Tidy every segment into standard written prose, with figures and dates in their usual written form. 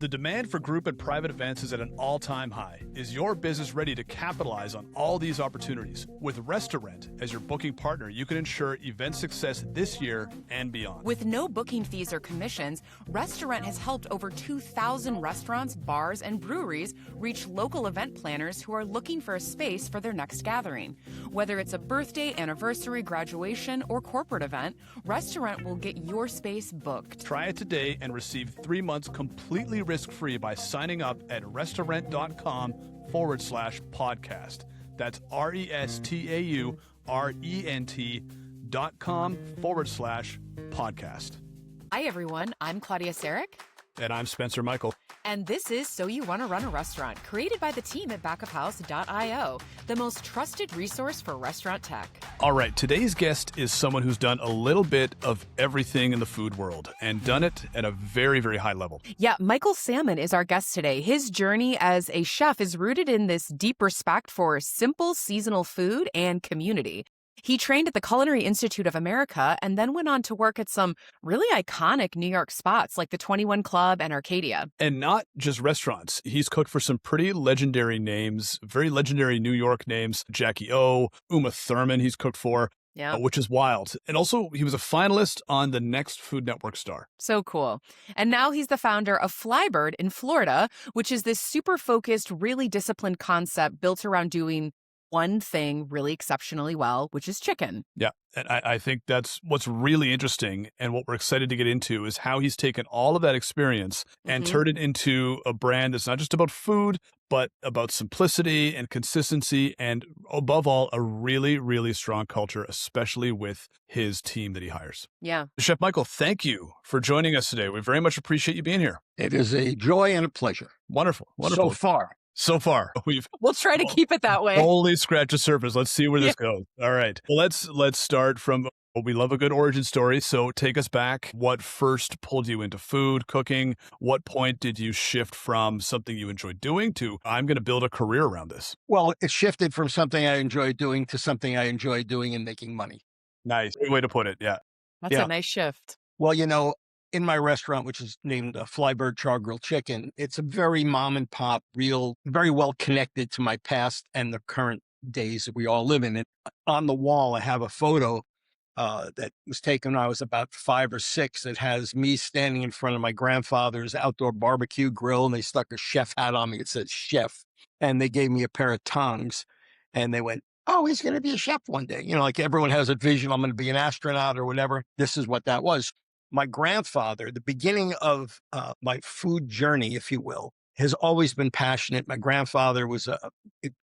The demand for group and private events is at an all-time high. Is your business ready to capitalize on all these opportunities? With Restaurant as your booking partner, you can ensure event success this year and beyond. With no booking fees or commissions, Restaurant has helped over 2,000 restaurants, bars, and breweries reach local event planners who are looking for a space for their next gathering. Whether it's a birthday, anniversary, graduation, or corporate event, Restaurant will get your space booked. Try it today and receive 3 months completely risk-free by signing up at restaurant.com/podcast. That's restaurant.com/podcast. Hi, everyone. I'm Claudia Sarek. And I'm Spencer Michael. And this is So You Want to Run a Restaurant, created by the team at backofhouse.io, the most trusted resource for restaurant tech. All right, today's guest is someone who's done a little bit of everything in the food world and done it at a very, very high level. Yeah, Michael Salmon is our guest today. His journey as a chef is rooted in this deep respect for simple seasonal food and community. He trained at the Culinary Institute of America and then went on to work at some really iconic New York spots like the 21 Club and Arcadia. And not just restaurants. He's cooked for some pretty legendary names, very legendary New York names. Jackie O, Uma Thurman he's cooked for, which is wild. And also, he was a finalist on the Next Food Network star. So cool. And now he's the founder of Flybird in Florida, which is this super focused, really disciplined concept built around doing one thing really exceptionally well, which is chicken. Yeah. And I think that's what's really interesting. And what we're excited to get into is how he's taken all of that experience and turned it into a brand that's not just about food, but about simplicity and consistency. And above all, a really, really strong culture, especially with his team that he hires. Yeah. Chef Michael, thank you for joining us today. We very much appreciate you being here. It is a joy and a pleasure. Wonderful. Wonderful. So far, we'll try to keep it that way. Only scratch the surface. Let's see where this goes. All right. Well, let's start from, we love a good origin story. So take us back. What first pulled you into food, cooking? What point did you shift from something you enjoyed doing to, I'm going to build a career around this? Well, it shifted from something I enjoy doing to something I enjoy doing and making money. Nice. Good way to put it. Yeah. That's a nice shift. Well, in my restaurant, which is named Flybird Char Grilled Chicken, it's a very mom and pop, very well connected to my past and the current days that we all live in. And on the wall, I have a photo that was taken when I was about 5 or 6 that has me standing in front of my grandfather's outdoor barbecue grill, and they stuck a chef hat on me. It says chef. And they gave me a pair of tongs, and they went, oh, he's going to be a chef one day. Like everyone has a vision, I'm going to be an astronaut or whatever. This is what that was. My grandfather, the beginning of my food journey, if you will, has always been passionate. My grandfather was an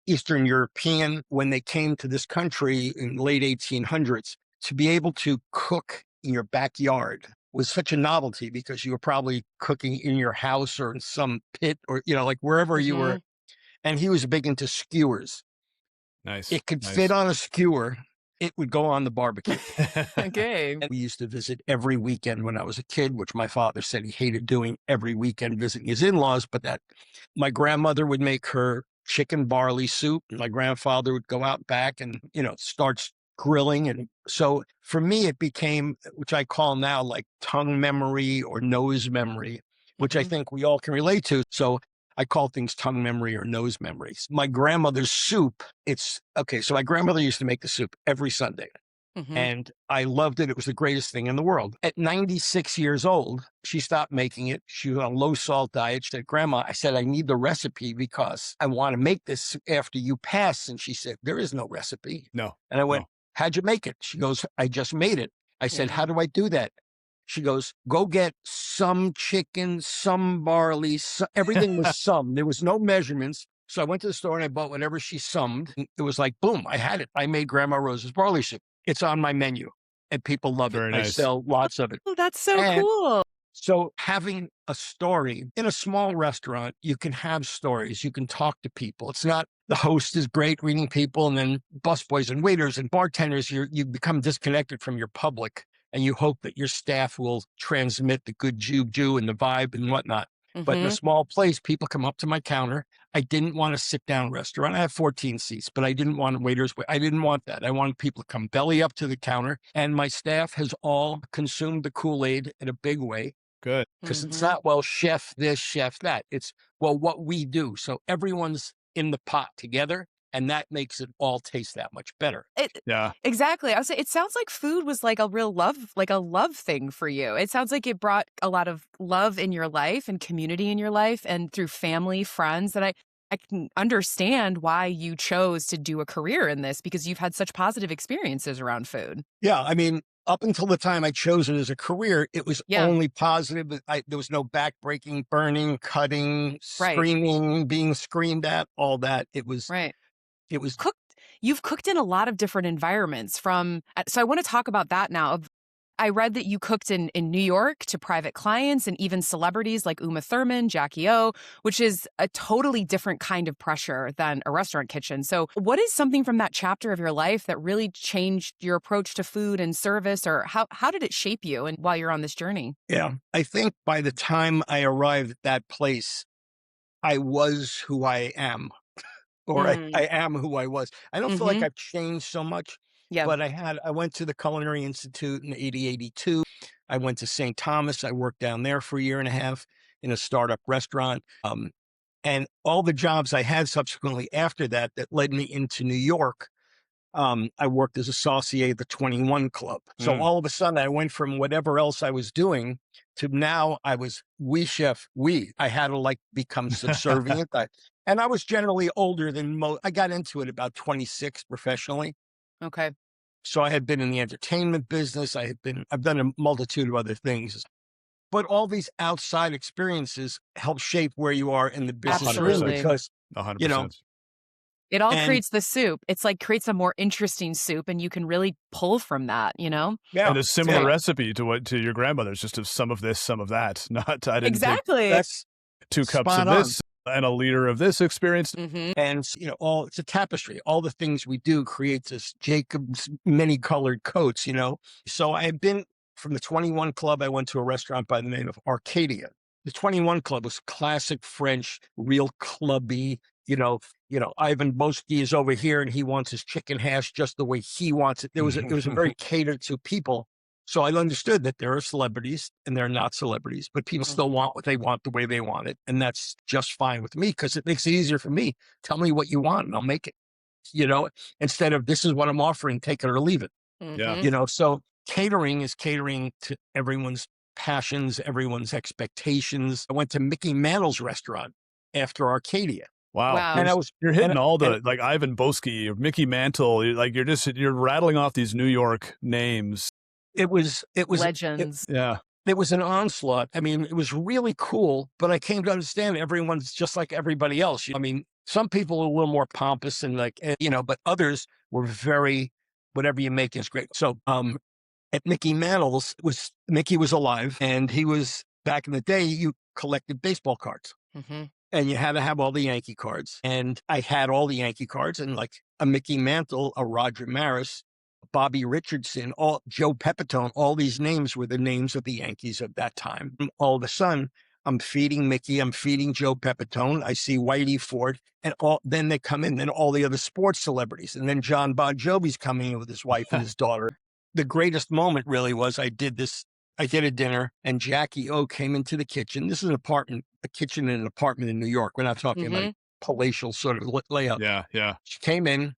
Eastern European. When they came to this country in the late 1800s, to be able to cook in your backyard was such a novelty because you were probably cooking in your house or in some pit or, like wherever you were. And he was big into skewers. Nice. It could fit on a skewer. It would go on the barbecue. Okay. And we used to visit every weekend when I was a kid, which my father said he hated doing every weekend, visiting his in-laws, but that my grandmother would make her chicken barley soup. And my grandfather would go out back and, start grilling. And so for me, it became, which I call now like tongue memory or nose memory, which I think we all can relate to. So I call things tongue memory or nose memories. My grandmother's soup, so my grandmother used to make the soup every Sunday. And I loved it. It was the greatest thing in the world. At 96 years old, she stopped making it. She was on a low salt diet. She said, Grandma, I said, I need the recipe because I want to make this after you pass. And she said, there is no recipe. No. And I went, how'd you make it? She goes, I just made it. I said, how do I do that? She goes, go get some chicken, some barley, everything was summed. There was no measurements. So I went to the store and I bought whatever she summed. And it was like, boom, I had it. I made Grandma Rose's barley soup. It's on my menu and people love Very it. nice. I sell lots of it. Oh, that's so cool. So having a story in a small restaurant, you can have stories. You can talk to people. It's not the host is great reading people and then busboys and waiters and bartenders. You become disconnected from your public. And you hope that your staff will transmit the good juju and the vibe and whatnot. But in a small place, people come up to my counter. I didn't want a sit-down restaurant. I have 14 seats, but I didn't want waiters. I didn't want that. I wanted people to come belly up to the counter. And my staff has all consumed the Kool-Aid in a big way. Good. Because it's Mm-hmm. not, well, chef this, chef that. It's, well, what we do. So everyone's in the pot together, and that makes it all taste that much better. It, Yeah. exactly. I was say it sounds like food was like a real love, like a love thing for you. It sounds like it brought a lot of love in your life and community in your life and through family, friends. That I can understand why you chose to do a career in this because you've had such positive experiences around food. Yeah, I mean, up until the time I chose it as a career, it was Yeah. only positive. There was no backbreaking, burning, cutting, Right. screaming, being screamed at, all that. It was, Right. it was, Cooked You've cooked in a lot of different environments from so I want to talk about that now. I read that you cooked in New York to private clients and even celebrities like Uma Thurman, Jackie O, which is a totally different kind of pressure than a restaurant kitchen. So, what is something from that chapter of your life that really changed your approach to food and service, or how did it shape you and while you're on this journey? yeah. I think by the time I arrived at that place, I was who I am, or I Mm. am who I was. I don't feel like Mhm. I've changed so much, Yeah. but I went to the Culinary Institute in 80, 82. I went to St. Thomas. I worked down there for a year and a half in a startup restaurant. And all the jobs I had subsequently after that that led me into New York, I worked as a saucier at the 21 Club. So Mm. all of a sudden, I went from whatever else I was doing to now I was we chef, we. I had to like become subservient. And I was generally older than most. I got into it about 26 professionally. Okay. So I had been in the entertainment business. I've done a multitude of other things. But all these outside experiences help shape where you are in the business you're in 100%. Absolutely. because, you know, 100%. It all and creates the soup. It's like creates a more interesting soup and you can really pull from that, you know? yeah, And a similar yeah, recipe to what to your grandmother's, just of some of this, some of that. Not I didn't take Exactly. that's 2 cups spot of on. this and a liter of this experience. Mhm. And, all it's a tapestry. All the things we do creates this Jacob's many colored coats, So I had been from the 21 Club. I went to a restaurant by the name of Arcadia. The 21 Club was classic French, real clubby, Ivan Boski is over here and he wants his chicken hash just the way he wants it. It was a very catered to people. So I understood that there are celebrities and there are not celebrities, but people still Mhm. want what they want the way they want it. And that's just fine with me because it makes it easier for me. Tell me what you want and I'll make it, instead of this is what I'm offering, take it or leave it. Yeah. Mhm. So catering is catering to everyone's passions, everyone's expectations. I went to Mickey Mantle's restaurant after Arcadia. Wow. Wow. And I was, You're and, hitting all and the like Ivan Boski or Mickey Mantle. You're rattling off these New York names. it was, Legends. Yeah. it was an onslaught. I mean, it was really cool, but I came to understand everyone's just like everybody else. I mean, some people are a little more pompous and like, but others were very, whatever you make is great. So, at Mickey Mantle's Mickey was alive and he was back in the day, you collected baseball cards Mhm. and you had to have all the Yankee cards. And I had all the Yankee cards and like a Mickey Mantle, a Roger Maris, Bobby Richardson, all Joe Pepitone, all these names were the names of the Yankees of that time. And all of a sudden, I'm feeding Mickey, I'm feeding Joe Pepitone. I see Whitey Ford, and then they come in, then all the other sports celebrities, and then John Bon Jovi's coming in with his wife and his daughter. The greatest moment really was I did a dinner, and Jackie O came into the kitchen. This is a kitchen in an apartment in New York. We're not talking about Mhm. palatial sort of layout. Yeah. Yeah. She came in,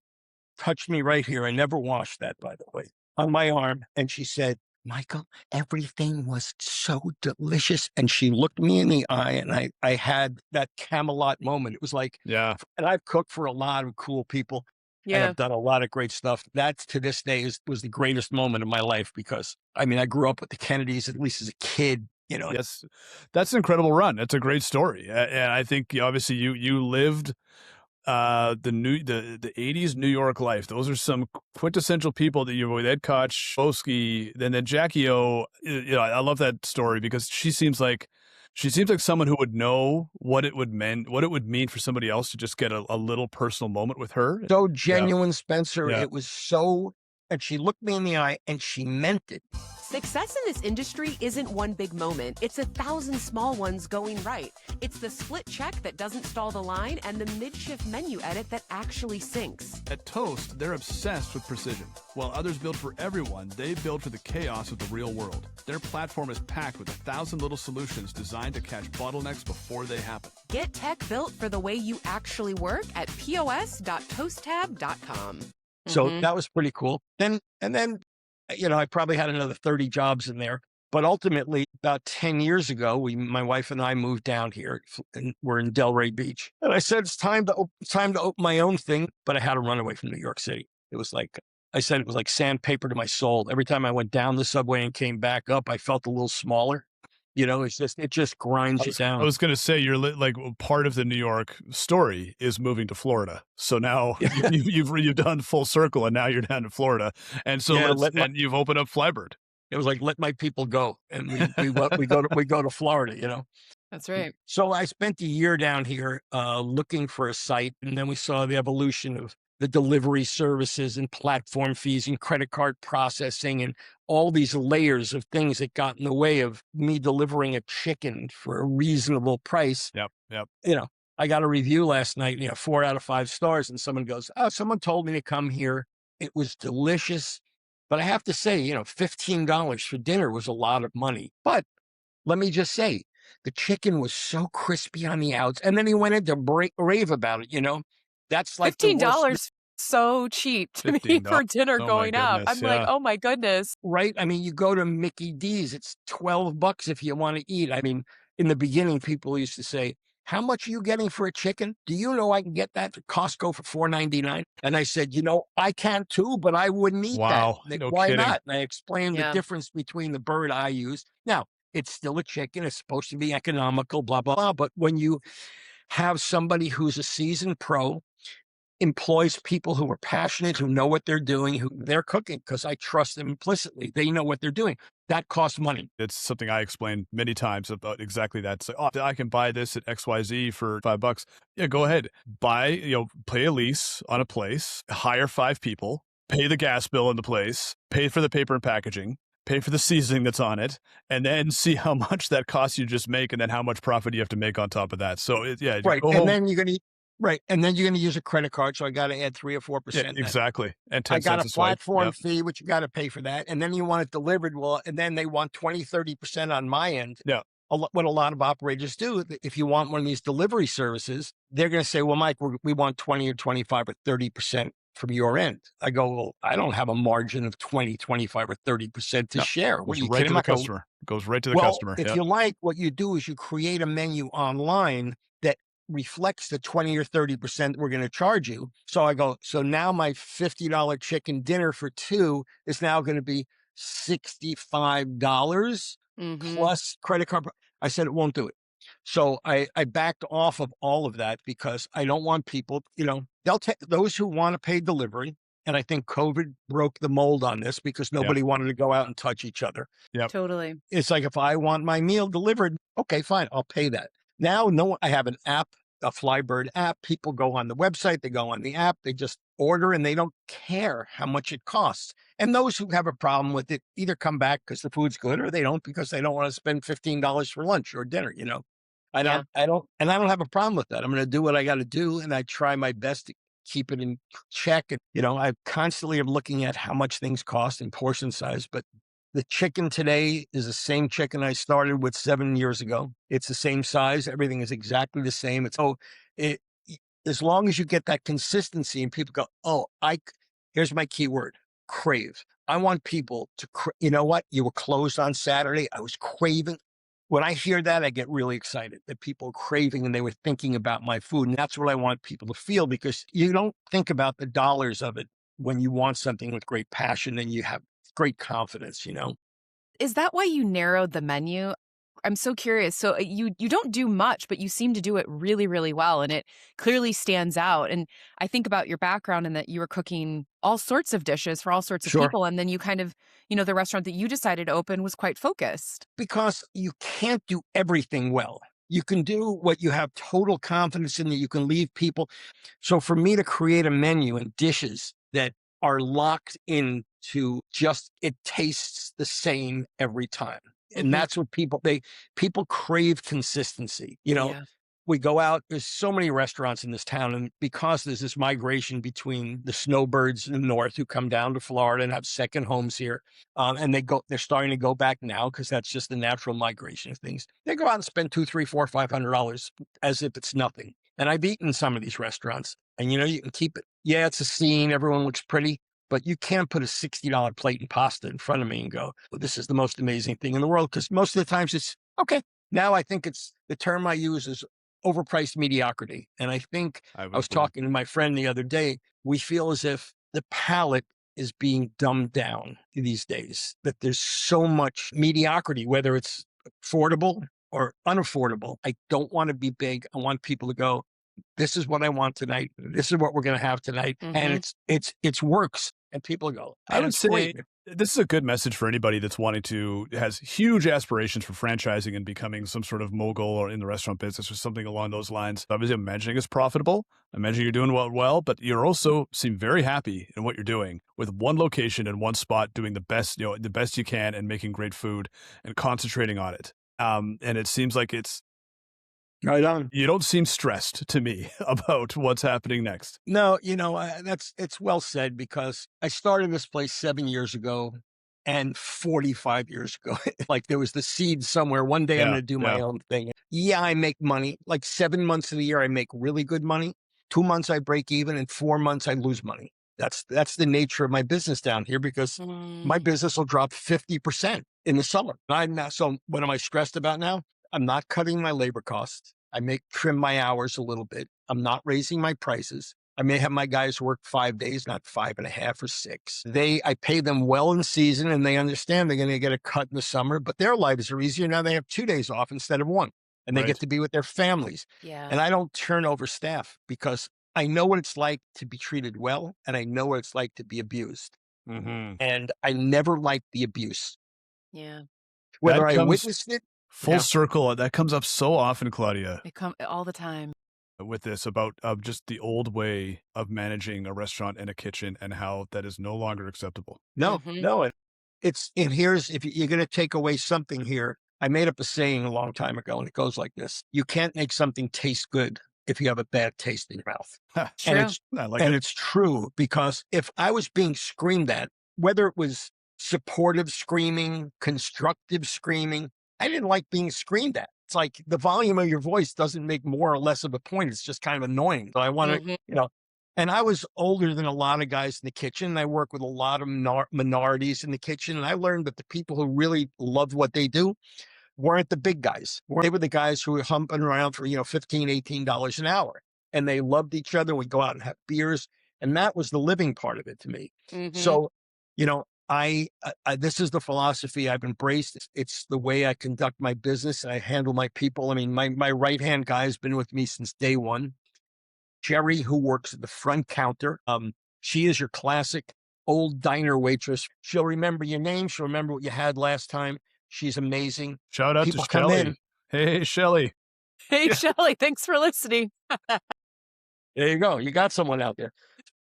touched me right here. I never washed that, by the way, on my arm. And she said, Michael, everything was so delicious. And she looked me in the eye and I had that Camelot moment. It was like, Yeah. and I've cooked for a lot of cool people and Yeah. I've done a lot of great stuff. That to this day was the greatest moment of my life because I mean, I grew up with the Kennedys, at least as a kid, Yes. That's an incredible run. That's a great story. And I think obviously you lived the 80s New York life. Those are some quintessential people that you with Ed Koch, Boski, then Jackie O. I love that story because she seems like someone who would know what it would mean for somebody else to just get a little personal moment with her. so Yeah. genuine, Spencer. Yeah. It was so and she looked me in the eye and she meant it. Success in this industry isn't one big moment. It's 1,000 small ones going right. It's the split check that doesn't stall the line and the mid-shift menu edit that actually syncs. At Toast, they're obsessed with precision. While others build for everyone, they build for the chaos of the real world. Their platform is packed with 1,000 little solutions designed to catch bottlenecks before they happen. Get tech built for the way you actually work at pos.toasttab.com. So that was pretty cool. Then I probably had another 30 jobs in there. But ultimately, about 10 years ago, my wife and I moved down here, and we're in Delray Beach. And I said, it's time to open my own thing. But I had to run away from New York City. It was like, I said, it was like sandpaper to my soul. Every time I went down the subway and came back up, I felt a little smaller. It just grinds you down. I was going to say, you're like part of the New York story is moving to Florida. So now you've done full circle, and now you're down to Florida, and so and you've opened up Flybird. It was like, let my people go, and we go to Florida. That's right. So I spent a year down here looking for a site, and then we saw the evolution of the delivery services and platform fees and credit card processing and all these layers of things that got in the way of me delivering a chicken for a reasonable price. Yep. I got a review last night, 4 out of 5 stars, and someone goes, "Oh, someone told me to come here. It was delicious." But I have to say, $15 for dinner was a lot of money. But let me just say, the chicken was so crispy on the outs. And then he went into rave about it, That's like $15 so cheap to me for dinner going out. I'm like, oh my goodness. Right? I mean, you go to Mickey D's, it's $12 if you want to eat. I mean, in the beginning, people used to say, "How much are you getting for a chicken? Do you know I can get that at Costco for $4.99?" And I said, I can too, but I wouldn't eat that. Like, no why kidding. not? And I explained the difference between the bird I use. Now, it's still a chicken. It's supposed to be economical, blah, blah, blah. But when you have somebody who's a seasoned pro, employs people who are passionate, who know what they're doing, who they're cooking, because I trust them implicitly. They know what they're doing. That costs money. It's something I explained many times about exactly that. It's like, I can buy this at XYZ for $5. Yeah, go ahead. Buy, pay a lease on a place, hire 5 people, pay the gas bill in the place, pay for the paper and packaging, pay for the seasoning that's on it, and then see how much that costs you to just make, and then how much profit you have to make on top of that. So right. And then you're going to Right. And then you're going to use a credit card. So I got to add 3 or 4%. Yeah, exactly. And 10 I got cents a platform fee, which you got to pay for that. And then you want it delivered. Well, and then they want 20, 30% on my end. Yeah. What a lot of operators do, if you want one of these delivery services, they're going to say, "Well, Mike, we want 20 or 25 or 30% from your end." I go, "Well, I don't have a margin of 20, 25 or 30% to share." Goes right to the customer. Goes right to the customer. If you like, what you do is you create a menu online that reflects the 20 or 30% we're going to charge you. So I go, so now my $50 chicken dinner for 2 is now going to be $65 plus credit card. I said, it won't do it. So I backed off of all of that because I don't want people, they'll take those who want to pay delivery. And I think COVID broke the mold on this because nobody wanted to go out and touch each other. Yeah, totally. It's like, if I want my meal delivered, okay, fine, I'll pay that. Now, I have an app, a Flybird app. People go on the website, they go on the app, they just order, and they don't care how much it costs. And those who have a problem with it either come back because the food's good, or they don't because they don't want to spend $15 for lunch or dinner. I don't have a problem with that. I'm going to do what I got to do, and I try my best to keep it in check. And I constantly am looking at how much things cost and portion size, but the chicken today is the same chicken I started with 7 years ago. It's the same size. Everything is exactly the same. As long as you get that consistency and people go, "Oh, here's my key word, crave." I want people to, you know what? You were closed on Saturday. I was craving. When I hear that, I get really excited that people are craving and they were thinking about my food. And that's what I want people to feel, because you don't think about the dollars of it when you want something with great passion and you have great confidence, Is that why you narrowed the menu? I'm so curious. So you don't do much, but you seem to do it really, really well, and it clearly stands out. And I think about your background and that you were cooking all sorts of dishes for all sorts of people, and then you kind of, the restaurant that you decided to open was quite focused. Because you can't do everything well. You can do what you have total confidence in, that you can leave people. So for me to create a menu and dishes that are locked into just it tastes the same every time. And Mhm. that's what people crave consistency. Yeah. We go out, there's so many restaurants in this town, and because there's this migration between the snowbirds in the north who come down to Florida and have second homes here, and they're starting to go back now because that's just the natural migration of things. They go out and spend $200, $300, $400, $500 as if it's nothing. And I've eaten in some of these restaurants, and you can keep it. Yeah, it's a scene, everyone looks pretty, but you can't put a $60 plate and pasta in front of me and go, well, this is the most amazing thing in the world, because most of the times it's okay. Now I think it's the term I use is overpriced mediocrity. And I think I I would was agree. talking to my friend the other day. We feel as if the palate is being dumbed down these days, that there's so much mediocrity, whether it's affordable or unaffordable. I don't want to be big. I want people to go, this is what I want tonight. This is what we're going to have tonight. And Mhm. it's works. And people go, I and would it's great. say this is a good message for anybody that's has huge aspirations for franchising and becoming some sort of mogul or in the restaurant business or something along those lines. I was imagining it's profitable. I imagine you're doing well, but you also seem very happy in what you're doing with one location and one spot, doing the best you can and making great food and concentrating on it. And it seems like Right on. you don't seem stressed to me about what's happening next. No, it's well said, because I started this place 7 years ago and 45 years ago. Like there was the seed somewhere. One day I'm Yeah, going to do my yeah, own thing. Yeah, I make money. Like 7 months of the year, I make really good money. 2 months I break even, and 4 months I lose money. That's the nature of my business down here, because my Mm. business will drop 50% in the summer. So what am I stressed about now? I'm not cutting my labor costs. I may trim my hours a little bit. I'm not raising my prices. I may have my guys work 5 days, not 5.5 or 6. I pay them well in season, and they understand they're going to get a cut in the summer, but their lives are easier now. They have 2 days off instead of one, and they get right. to be with their families. Yeah. And I don't turn over staff, because I know what it's like to be treated well, and I know what it's like to be abused. Hmm. And I never liked the abuse, Yeah. whether That I comes witnessed it. full Yeah. circle. That comes up so often, Claudia, It come all the time. with this about just the old way of managing a restaurant and a kitchen and how that is no longer acceptable. No, Mhm. no. And here's, if you're going to take away something here, I made up a saying a long time ago, and it goes like this: you can't make something taste good if you have a bad taste in your mouth. And True. it's, I like and it. it's true, because if I was being screamed at, whether it was supportive screaming, constructive screaming, I didn't like being screamed at. It's like the volume of your voice doesn't make more or less of a point. It's just kind of annoying. So I want to, Mhm. and I was older than a lot of guys in the kitchen. And I work with a lot of minorities in the kitchen. And I learned that the people who really loved what they do weren't the big guys. They were the guys who were humping around for, $15, $18 an hour. And they loved each other. We'd go out and have beers. And that was the living part of it to me. Mhm. So, this is the philosophy I've embraced. It's the way I conduct my business and I handle my people. I mean, my right-hand guy has been with me since day one. Jerry, who works at the front counter. She is your classic old diner waitress. She'll remember your name. She'll remember what you had last time. She's amazing. Shout out to People come in. Shelly. Hey, Shelly. Hey, Yeah. Shelley, thanks for listening. There you go. You got someone out there.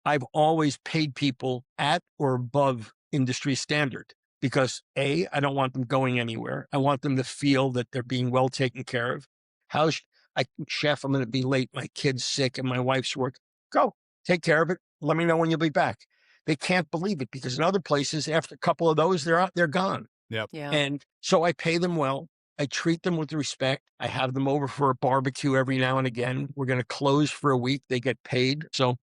I've always paid people at or above industry standard, because I don't want them going anywhere. I want them to feel that they're being well taken care of. Chef, I'm going to be late. My kid's sick and my wife's work. Go take care of it. Let me know when you'll be back. They can't believe it, because in other places, after a couple of those, they're gone. Yep. Yeah. And so I pay them well. I treat them with respect. I have them over for a barbecue every now and again. We're going to close for a week. They get paid. So,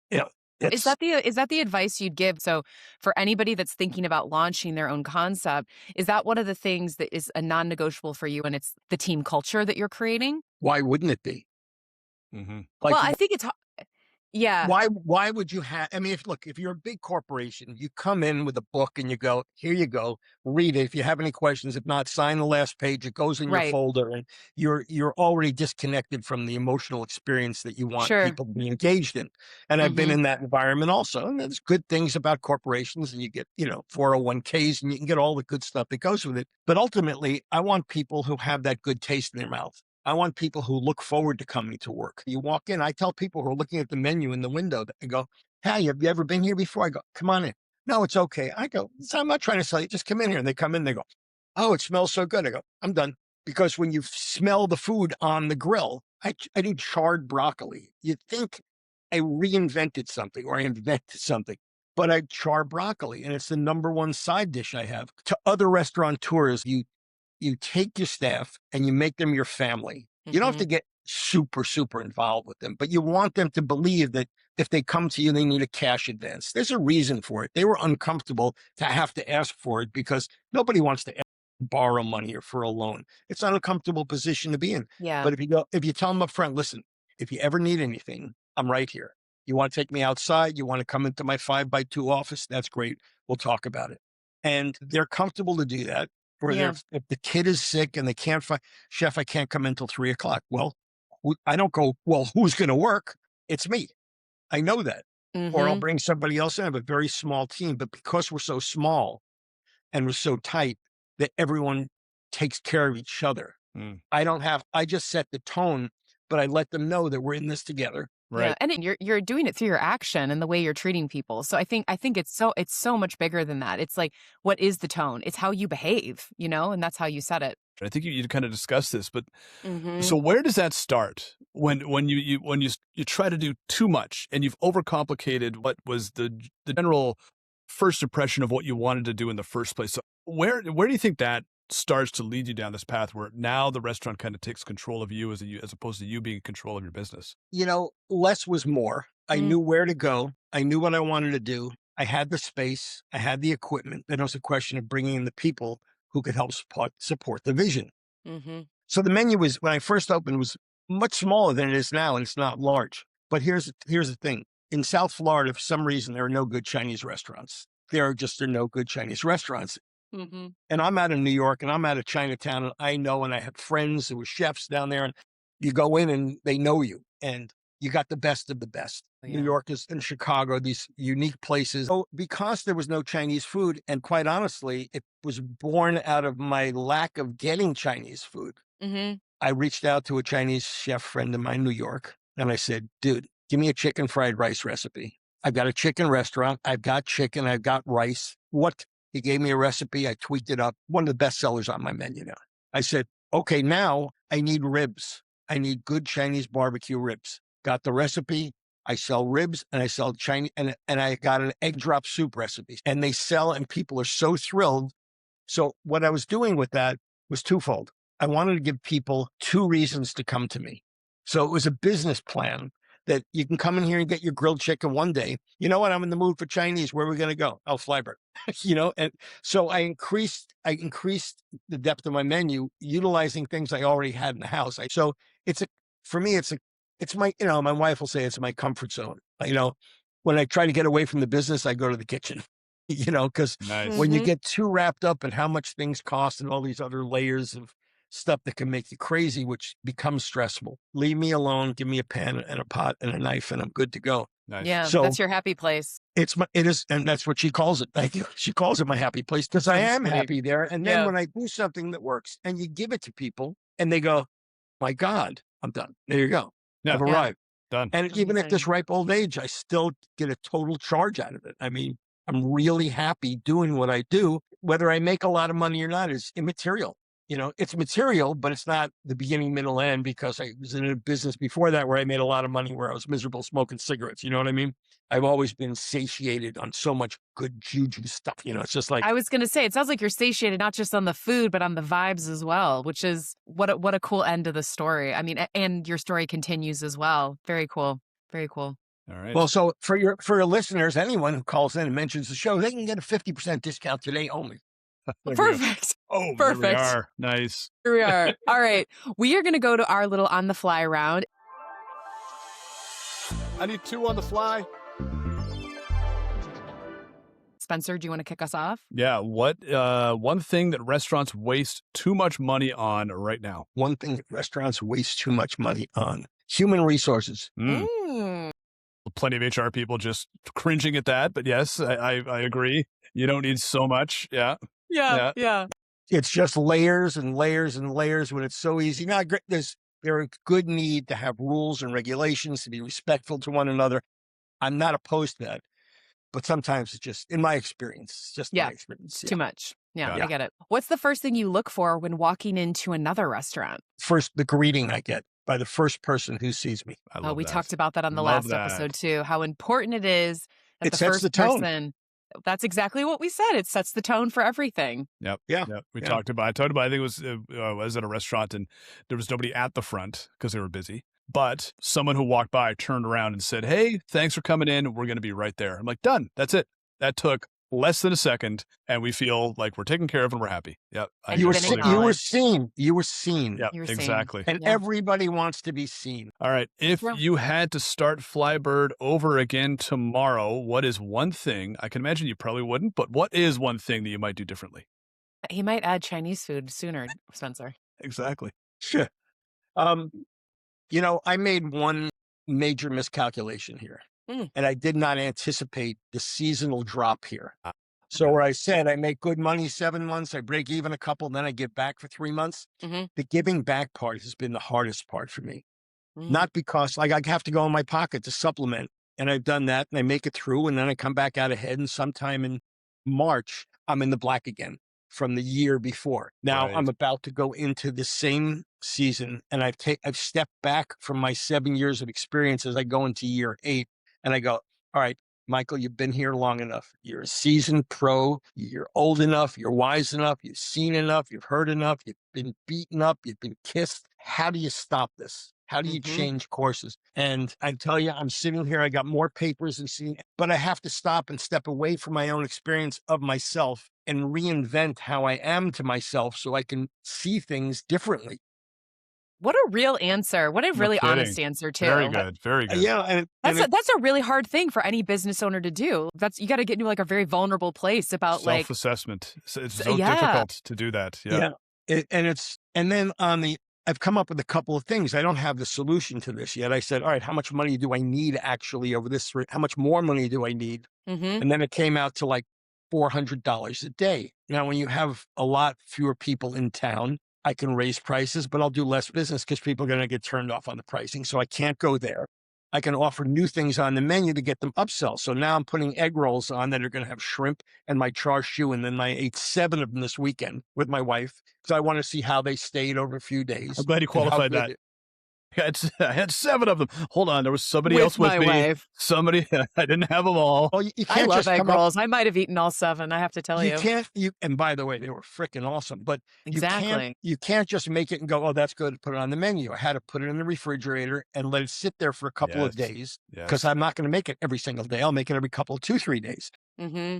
yeah, Is it's that the advice you'd give? So for anybody that's thinking about launching their own concept, is that one of the things that is a non-negotiable for you, and it's the team culture that you're creating? why wouldn't it be? Hmm. Well, Like, I think it's yeah. why would you have, I mean, if you're a big corporation, you come in with a book and you go, here you go, read it. If you have any questions, if not, sign the last page. It goes in your Right. folder, and you're already disconnected from the emotional experience that you want Sure. people to be engaged in. And I've been Mhm. in that environment also. And there's good things about corporations, and you get, 401ks, and you can get all the good stuff that goes with it. But ultimately, I want people who have that good taste in their mouth. I want people who look forward to coming to work. You walk in, I tell people who are looking at the menu in the window, that I go, Hey, have you ever been here before? I go, come on in. No, it's okay. I go, I'm not trying to sell you. Just come in here. And they come in, they go, oh, it smells so good. I go, I'm done. Because when you smell the food on the grill, I do charred broccoli. You'd think I reinvented something or I invented something, but I char broccoli and it's the number one side dish I have. To other restaurateurs, you take your staff and you make them your family. You don't have to get super, super involved with them, but you want them to believe that if they come to you, they need a cash advance. There's a reason for it. They were uncomfortable to have to ask for it because nobody wants to borrow money or for a loan. It's an uncomfortable position to be in. Yeah. But if you tell them up front, listen, if you ever need anything, I'm right here. You want to take me outside? You want to come into my 5x2 office? That's great. We'll talk about it. And they're comfortable to do that. Or if the kid is sick and they can't find, chef, I can't come in until 3:00. Well, I don't go, well, who's going to work? It's me. I know that. Or I'll bring somebody else in. I have a very small team, but because we're so small and we're so tight that everyone takes care of each other. I just set the tone, but I let them know that we're in this together. Right. Yeah, and you're doing it through your action and the way you're treating people. So I think it's so much bigger than that. It's like, what is the tone? It's how you behave, and that's how you set it. I think you kind of discussed this, but so where does that start when you try to do too much and you've overcomplicated what was the general first impression of what you wanted to do in the first place? So where do you think that starts to lead you down this path where now the restaurant kind of takes control of you as opposed to you being in control of your business? Less was more. I knew where to go. I knew what I wanted to do. I had the space. I had the equipment. Then it was a question of bringing in the people who could help support the vision. So the menu when I first opened, was much smaller than it is now, and it's not large. But here's the thing. In South Florida, for some reason, there are no good Chinese restaurants. There are no good Chinese restaurants. And I'm out of New York and I'm out of Chinatown, and I know, and I have friends who were chefs down there, and you go in and they know you, and you got the best of the best. New York and Chicago, these unique places. So because there was no Chinese food, and quite honestly, it was born out of my lack of getting Chinese food. I reached out to a Chinese chef friend of mine in New York, and I said, dude, give me a chicken fried rice recipe. I've got a chicken restaurant. I've got chicken. I've got rice. What? He gave me a recipe. I tweaked it up. One of the best sellers on my menu now. I said, okay, now I need ribs. I need good Chinese barbecue ribs. Got the recipe. I sell ribs and I sell Chinese, and I got an egg drop soup recipe, and they sell, and people are so thrilled. So what I was doing with that was twofold. I wanted to give people two reasons to come to me. So it was a business plan that you can come in here and get your grilled chicken one day. You know what? I'm in the mood for Chinese. Where are we going to go? Oh, Flybird. And so I increased the depth of my menu, utilizing things I already had in the house. So for me, it's my, my wife will say it's my comfort zone. When I try to get away from the business, I go to the kitchen, because when you get too wrapped up in how much things cost and all these other layers of stuff that can make you crazy, which becomes stressful. Leave me alone. Give me a pan and a pot and a knife, and I'm good to go. Nice. Yeah, so that's your happy place. It is, and that's what she calls it. Thank you. She calls it my happy place because I am happy there. And then when I do something that works and you give it to people and they go, my God, I'm done. There you go. Yeah. I've arrived. Done. And even at this ripe old age, I still get a total charge out of it. I mean, I'm really happy doing what I do. Whether I make a lot of money or not is immaterial. It's material, but it's not the beginning, middle, end, because I was in a business before that where I made a lot of money, where I was miserable smoking cigarettes. You know what I mean? I've always been satiated on so much good juju stuff. It's just like, I was going to say, it sounds like you're satiated not just on the food, but on the vibes as well, which is what a cool end to the story. I mean, and your story continues as well. Very cool. Very cool. All right. Well, so for your listeners, anyone who calls in and mentions the show, they can get a 50% discount today only. Perfect. Oh, perfect. There we are. Nice. Here we are. All right. We are going to go to our little on the fly round. I need 2 on the fly. Spencer, do you want to kick us off? Yeah. What one thing that restaurants waste too much money on right now? One thing that restaurants waste too much money on: human resources. Plenty of HR people just cringing at that, but yes, I agree. You don't need so much. Yeah. Yeah. It's just layers and layers and layers when it's so easy. Now, there is good need to have rules and regulations, to be respectful to one another. I'm not opposed to that, but sometimes it's just, in my experience, it's just my experience. It's too much. Yeah, Yeah. I get it. What's the first thing you look for when walking into another restaurant? First, the greeting I get by the first person who sees me. I love We that. talked about that on the Love last that. episode too, how important it is that It the sets first the tone. person. That's exactly what we said. It sets the tone for everything. Yep. Yeah. Yep. I Yeah. talked about, I think it was, I was at a restaurant and there was nobody at the front because they were busy. But someone who walked by turned around and said, "Hey, thanks for coming in. We're going to be right there." I'm like, done. That's it. That took less than a second, and we feel like we're taken care of and we're happy. Yep. And You were, been you were acknowledged. seen. You were seen. Yep. You were seen. Exactly. And Yeah. everybody wants to be seen. All right. If True. you had to start Flybird over again tomorrow, what is one thing? I can imagine you probably wouldn't, but what is one thing that you might do differently? He might add Chinese food sooner, Spencer. Exactly. Sure. You know, I made one major miscalculation here, and I did not anticipate the seasonal drop here. So where I said I make good money 7 months, I break even a couple, then I give back for 3 months. The giving back part has been the hardest part for me. Not because like I have to go in my pocket to supplement, and I've done that, and I make it through, and then I come back out ahead, and sometime in March, I'm in the black again from the year before. Now Right. I'm about to go into the same season, and I've stepped back from my 7 years of experience as I go into year 8, and I go, all right, Michael, you've been here long enough. You're a seasoned pro. You're old enough. You're wise enough. You've seen enough. You've heard enough. You've been beaten up. You've been kissed. How do you stop this? How do you change courses? And I tell you, I'm sitting here, I got more papers and seeing, but I have to stop and step away from my own experience of myself and reinvent how I am to myself so I can see things differently. What a real answer. What a really kidding. honest answer too. Very good. Very good. Yeah. And That's a really hard thing for any business owner to do. You got to get into like a very vulnerable place about like Self-assessment. It's so difficult to do that. Yeah. And then I've come up with a couple of things. I don't have the solution to this yet. I said, all right, how much money do I need actually over this? How much more money do I need? And then it came out to like $400 a day. Now, when you have a lot fewer people in town, I can raise prices, but I'll do less business because people are going to get turned off on the pricing. So I can't go there. I can offer new things on the menu to get them upsell. So now I'm putting egg rolls on that are going to have shrimp and my char siu. And then I ate 7 of them this weekend with my wife because I want to see how they stayed over a few days. I'm glad you qualified that. I had 7 of them. Hold on. There was somebody else with my me. wife. Somebody, I didn't have them all. Oh, you I can't love just egg come up. rolls. I might have eaten all 7. I have to tell you. And by the way, they were freaking awesome, but Exactly. you can't just make it and go, oh, that's good. Put it on the menu. I had to put it in the refrigerator and let it sit there for a couple of days because I'm not going to make it every single day. I'll make it every couple of 2-3 days.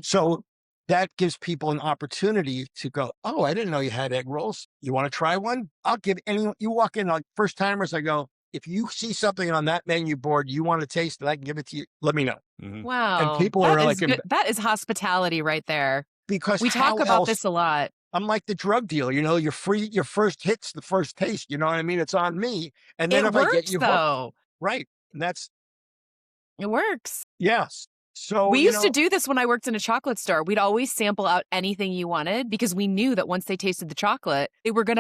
So that gives people an opportunity to go, oh, I didn't know you had egg rolls. You want to try one? I'll give anyone, you walk in like first timers. I go, if you see something on that menu board you want to taste it, I can give it to you. Let me know. Wow. And people are like, that is hospitality right there. Because we talk about this a lot. I'm like the drug dealer, you know, you're free. Your first hit's the first taste. You know what I mean? It's on me. And then It if works, I get you though. Right. And It works. Yes. So we used to do this when I worked in a chocolate store. We'd always sample out anything you wanted because we knew that once they tasted the chocolate,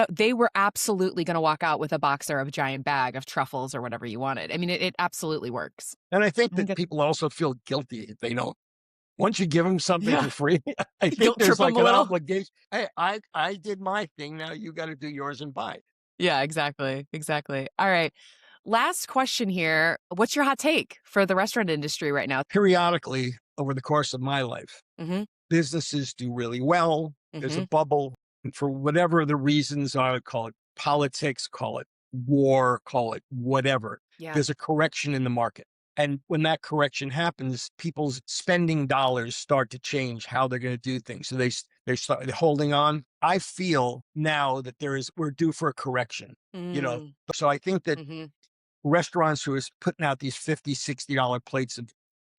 they were absolutely gonna walk out with a box or a giant bag of truffles or whatever you wanted. I mean, it absolutely works. And I think that people also feel guilty if they don't. Once you give them something for free, I think there's like an obligation. Hey, I did my thing. Now you got to do yours and buy. Yeah, exactly. Exactly. All right. Last question here. What's your hot take for the restaurant industry right now? Periodically over the course of my life, businesses do really well. There's a bubble. And for whatever the reasons are, call it politics, call it war, call it whatever. Yeah. There's a correction in the market. And when that correction happens, people's spending dollars start to change how they're going to do things. So they start holding on. I feel now that we're due for a correction, you know? So I think that restaurants who are putting out these $50, $60 plates of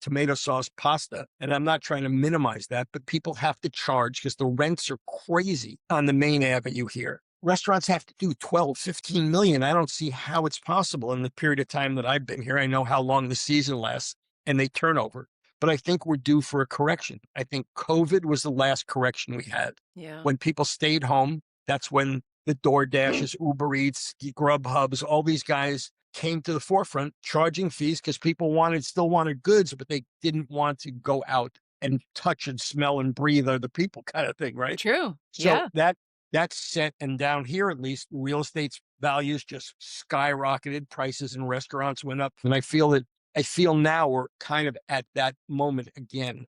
tomato sauce pasta, and I'm not trying to minimize that, but people have to charge because the rents are crazy on the main avenue here. Restaurants have to do 12, 15 million. I don't see how it's possible in the period of time that I've been here. I know how long the season lasts and they turn over, but I think we're due for a correction. I think COVID was the last correction we had. Yeah. When people stayed home, that's when the DoorDashes, Uber Eats, Grubhubs, all these guys, came to the forefront, charging fees because people still wanted goods, but they didn't want to go out and touch and smell and breathe other people, kind of thing, right? True. So Yeah. that's set, and down here at least, real estate's values just skyrocketed. Prices in restaurants went up, and I feel now we're kind of at that moment again.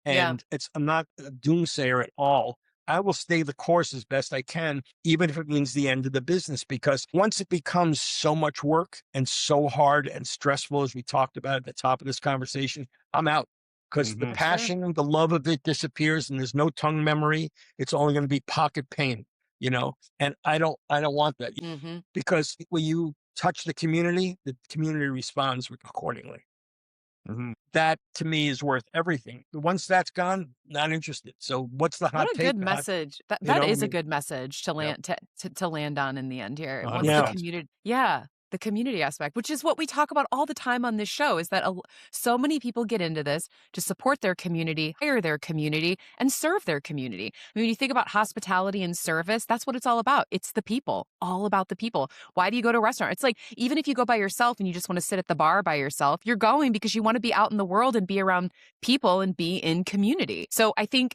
Yeah. And I'm not a doomsayer at all. I will stay the course as best I can, even if it means the end of the business, because once it becomes so much work and so hard and stressful, as we talked about at the top of this conversation, I'm out. Because the passion and the love of it disappears, and there's no tongue memory. It's only going to be pocket pain, and I don't want that, because when you touch the community responds accordingly. That to me is worth everything. Once that's gone, not interested. So what's the hot What a take? good message. That is a good message to land to land on in the end here. Once the community, the community aspect, which is what we talk about all the time on this show, is that so many people get into this to support their community, hire their community, and serve their community. I mean, when you think about hospitality and service, that's what it's all about. It's the people, all about the people. Why do you go to a restaurant? It's like, even if you go by yourself and you just want to sit at the bar by yourself, you're going because you want to be out in the world and be around people and be in community. So I think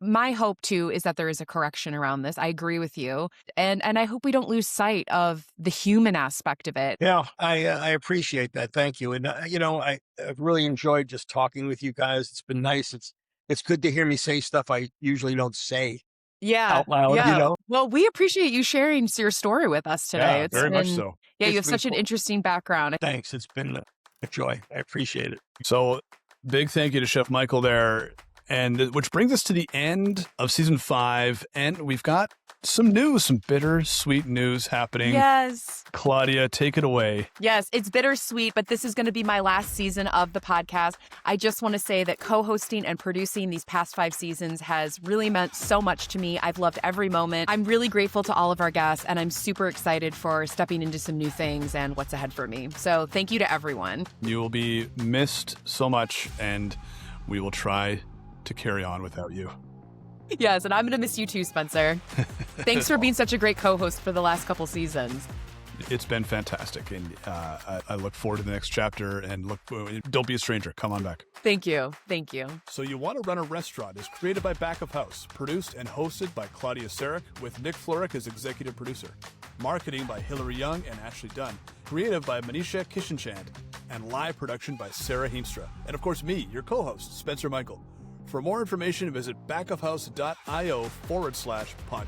my hope too is that there is a correction around this. I agree with you. And I hope we don't lose sight of the human aspect of it. Yeah, I appreciate that. Thank you. And, I've really enjoyed just talking with you guys. It's been nice. It's good to hear me say stuff I usually don't say out loud, Well, we appreciate you sharing your story with us today. Yeah, very much so. Yeah, you have such an interesting background. Thanks. It's been a joy. I appreciate it. So big thank you to Chef Michael there. And which brings us to the end of season 5. And we've got some bittersweet news happening. Yes. Claudia, take it away. Yes, it's bittersweet, but this is going to be my last season of the podcast. I just want to say that co-hosting and producing these past 5 seasons has really meant so much to me. I've loved every moment. I'm really grateful to all of our guests, and I'm super excited for stepping into some new things and what's ahead for me. So thank you to everyone. You will be missed so much, and we will try to carry on without you. Yes, and I'm going to miss you too, Spencer. Thanks for being such a great co-host for the last couple seasons. It's been fantastic, and I look forward to the next chapter. And don't be a stranger. Come on back. Thank you. Thank you. So You Want to Run a Restaurant is created by Back of House, produced and hosted by Claudia Sarek, with Nick Florick as executive producer. Marketing by Hillary Young and Ashley Dunn. Creative by Manisha Kishenchand. And live production by Sarah Heemstra. And of course me, your co-host, Spencer Michael. For more information, visit backofhouse.io/podcast.